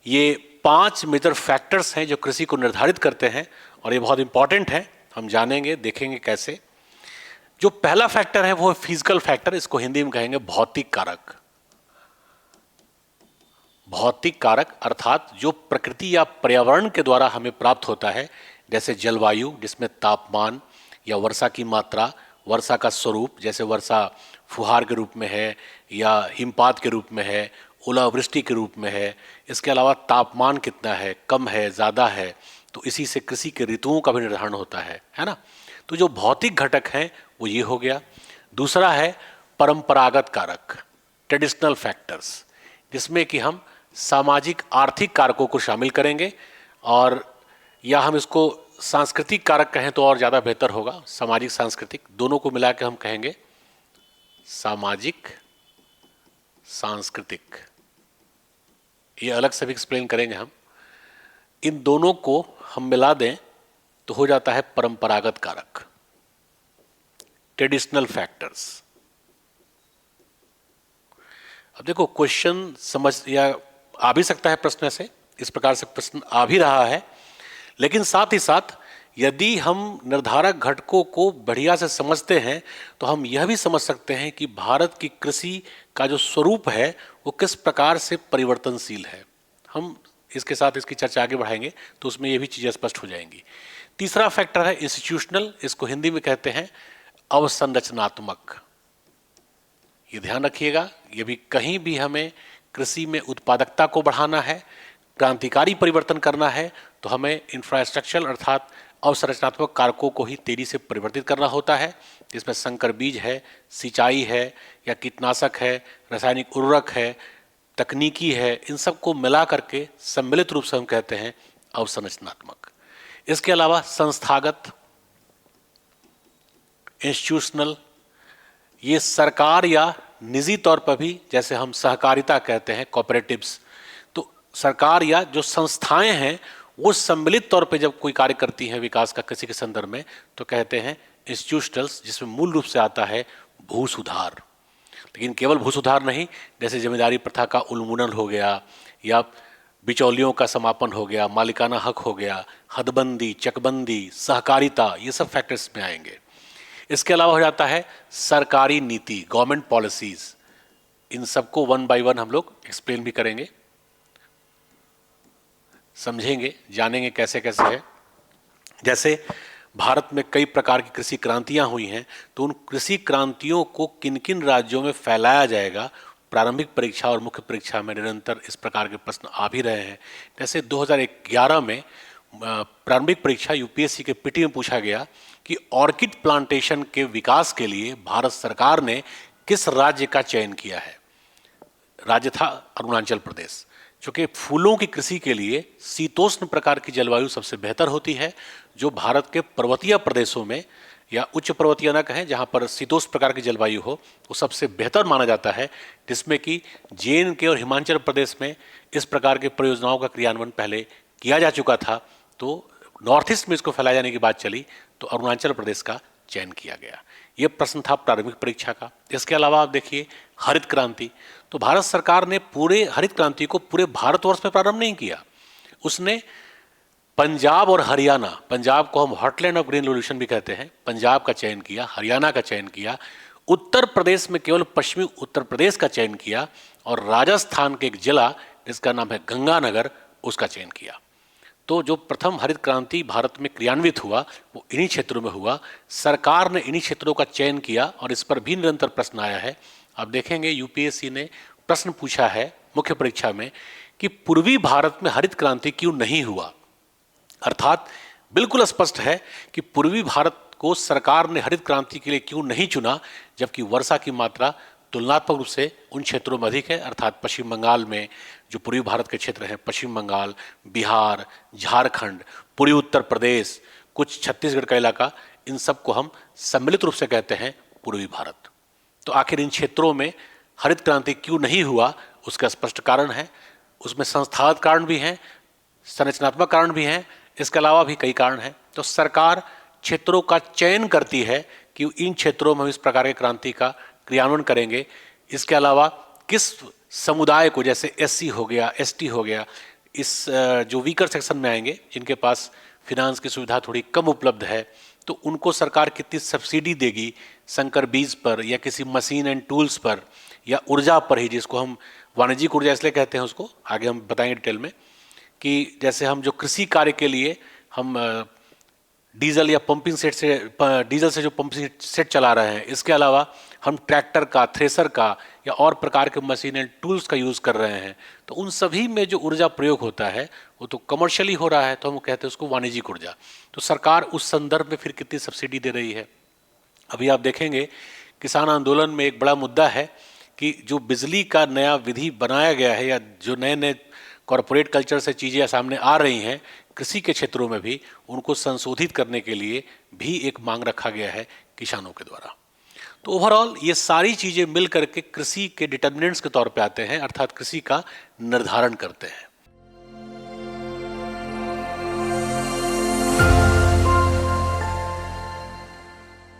ये 5 major factors हैं जो कृषि को निर्धारित करते हैं और ये बहुत इंपॉर्टेंट है, हम जानेंगे, देखेंगे कैसे। जो पहला फैक्टर है वो है फिजिकल फैक्टर, इसको हिंदी में कहेंगे भौतिक कारक। भौतिक कारक अर्थात जो प्रकृति या पर्यावरण के द्वारा हमें प्राप्त होता है, जैसे जलवायु जिसमें तापमान या वर्षा की मात्रा, वर्षा का स्वरूप, जैसे वर्षा फुहार के रूप में है या हिमपात के रूप में है, ओलावृष्टि के रूप में है। इसके अलावा तापमान कितना है, कम है, ज़्यादा है, तो इसी से कृषि के ऋतुओं का भी निर्धारण होता है ना। तो जो भौतिक घटक हैं वो ये हो गया। दूसरा है परंपरागत कारक, ट्रेडिशनल फैक्टर्स, जिसमें कि हम सामाजिक आर्थिक कारकों को शामिल करेंगे, और या हम इसको सांस्कृतिक कारक कहें तो और ज़्यादा बेहतर होगा। सामाजिक सांस्कृतिक दोनों को मिला के हम कहेंगे सामाजिक सांस्कृतिक, ये अलग से भी एक्सप्लेन करेंगे हम। इन दोनों को हम मिला दें तो हो जाता है परंपरागत कारक, ट्रेडिशनल फैक्टर्स। अब देखो क्वेश्चन समझ या आ भी सकता है प्रश्न से, इस प्रकार से प्रश्न आ भी रहा है, लेकिन साथ ही साथ यदि हम निर्धारक घटकों को बढ़िया से समझते हैं तो हम यह भी समझ सकते हैं कि भारत की कृषि का जो स्वरूप है वो किस प्रकार से परिवर्तनशील है। हम इसके साथ इसकी चर्चा आगे बढ़ाएंगे तो उसमें ये भी चीज़ें स्पष्ट हो जाएंगी। तीसरा फैक्टर है इंस्टीट्यूशनल, इसको हिंदी में कहते हैं अवसंरचनात्मक। ये ध्यान रखिएगा, ये भी कहीं भी हमें कृषि में उत्पादकता को बढ़ाना है, क्रांतिकारी परिवर्तन करना है, तो हमें इंफ्रास्ट्रक्चर अर्थात अवसंरचनात्मक कारकों को ही तेजी से परिवर्तित करना होता है, जिसमें संकर बीज है, सिंचाई है या कीटनाशक है, रासायनिक उर्वरक है, तकनीकी है, इन सब को मिला करके सम्मिलित रूप से हम कहते हैं अवसंरचनात्मक। इसके अलावा संस्थागत, इंस्टीट्यूशनल, ये सरकार या निजी तौर पर भी, जैसे हम सहकारिता कहते हैं कोऑपरेटिव्स, तो सरकार या जो संस्थाएं हैं वो सम्मिलित तौर पे जब कोई कार्य करती हैं विकास का कृषि के संदर्भ में तो कहते हैं इंस्टीट्यूशनल्स, जिसमें मूल रूप से आता है भू सुधार। लेकिन केवल भू सुधार नहीं, जैसे जमींदारी प्रथा का उन्मूलन हो गया या बिचौलियों का समापन हो गया, मालिकाना हक हो गया, हदबंदी, चकबंदी, सहकारिता, ये सब फैक्टर्स में आएंगे। इसके अलावा हो जाता है सरकारी नीति, गवर्नमेंट पॉलिसीज। इन सबको वन बाय वन हम लोग एक्सप्लेन भी करेंगे, समझेंगे, जानेंगे कैसे कैसे है। जैसे भारत में कई प्रकार की कृषि क्रांतियां हुई हैं, तो उन कृषि क्रांतियों को किन किन राज्यों में फैलाया जाएगा, प्रारंभिक परीक्षा और मुख्य परीक्षा में निरंतर इस प्रकार के प्रश्न आ भी रहे हैं। जैसे 2011 में प्रारंभिक परीक्षा यूपीएससी के पीटी में पूछा गया कि ऑर्किड प्लांटेशन के विकास के लिए भारत सरकार ने किस राज्य का चयन किया है। राज्य था अरुणाचल प्रदेश, चूँकि फूलों की कृषि के लिए शीतोष्ण प्रकार की जलवायु सबसे बेहतर होती है, जो भारत के पर्वतीय प्रदेशों में या उच्च पर्वतीय न कहें, जहाँ पर शीतोष्ण प्रकार की जलवायु हो, वो सबसे बेहतर माना जाता है, जिसमें कि जे.एंड.के और हिमाचल प्रदेश में इस प्रकार के परियोजनाओं का क्रियान्वयन पहले किया जा चुका था। तो नॉर्थ ईस्ट में इसको फैलाए जाने की बात चली तो अरुणाचल प्रदेश का चयन किया गया। ये प्रश्न था प्रारंभिक परीक्षा का। इसके अलावा आप देखिए हरित क्रांति, तो भारत सरकार ने पूरे हरित क्रांति को पूरे भारतवर्ष में प्रारंभ नहीं किया, उसने पंजाब और हरियाणा, पंजाब को हम हॉटलैंड ऑफ ग्रीन रेवोल्यूशन भी कहते हैं, पंजाब का चयन किया, हरियाणा का चयन किया, उत्तर प्रदेश में केवल पश्चिमी उत्तर प्रदेश का चयन किया, और राजस्थान के एक जिला जिसका नाम है गंगानगर, उसका चयन किया। तो जो प्रथम हरित क्रांति भारत में क्रियान्वित हुआ वो इन्हीं क्षेत्रों में हुआ। सरकार ने इन्हीं क्षेत्रों का चयन किया और इस पर भी निरंतर प्रश्न आया है। आप देखेंगे यूपीएससी ने प्रश्न पूछा है मुख्य परीक्षा में कि पूर्वी भारत में हरित क्रांति क्यों नहीं हुआ। अर्थात बिल्कुल स्पष्ट है कि पूर्वी भारत को सरकार ने हरित क्रांति के लिए क्यों नहीं चुना, जबकि वर्षा की मात्रा तुलनात्मक रूप से उन क्षेत्रों में अधिक है। अर्थात पश्चिम बंगाल में जो पूर्वी भारत के क्षेत्र हैं, पश्चिम बंगाल, बिहार, झारखंड, पूर्वी उत्तर प्रदेश, कुछ छत्तीसगढ़ का इलाका, इन सब को हम सम्मिलित रूप से कहते हैं पूर्वी भारत। तो आखिर इन क्षेत्रों में हरित क्रांति क्यों नहीं हुआ, उसका स्पष्ट कारण है। उसमें संस्थागत कारण भी हैं, संरचनात्मक कारण भी हैं, इसके अलावा भी कई कारण हैं। तो सरकार क्षेत्रों का चयन करती है कि इन क्षेत्रों में हम इस प्रकार की क्रांति का क्रियान्वयन करेंगे। इसके अलावा किस समुदाय को, जैसे एससी हो गया, एसटी हो गया, इस जो वीकर सेक्शन में आएंगे, जिनके पास फिनांस की सुविधा थोड़ी कम उपलब्ध है, तो उनको सरकार कितनी सब्सिडी देगी संकर बीज पर या किसी मशीन एंड टूल्स पर या ऊर्जा पर ही, जिसको हम वाणिज्यिक ऊर्जा इसलिए कहते हैं, उसको आगे हम बताएंगे डिटेल में, कि जैसे हम जो कृषि कार्य के लिए हम डीजल या पंपिंग सेट से डीजल से जो पंपिंग सेट चला रहे हैं, इसके अलावा हम ट्रैक्टर का, थ्रेसर का या और प्रकार के मशीन एंड टूल्स का यूज़ कर रहे हैं, तो उन सभी में जो ऊर्जा प्रयोग होता है वो तो कमर्शियली हो रहा है, तो हम कहते हैं उसको वाणिज्यिक ऊर्जा। तो सरकार उस संदर्भ में फिर कितनी सब्सिडी दे रही है। अभी आप देखेंगे किसान आंदोलन में एक बड़ा मुद्दा है कि जो बिजली का नया विधि बनाया गया है या जो नए नए कॉरपोरेट कल्चर से चीज़ें सामने आ रही हैं कृषि के क्षेत्रों में भी, उनको संशोधित करने के लिए भी एक मांग रखा गया है किसानों के द्वारा। तो ओवरऑल ये सारी चीज़ें मिल करके कृषि के डिटर्मिनेंट्स के तौर पे आते हैं, अर्थात कृषि का निर्धारण करते हैं।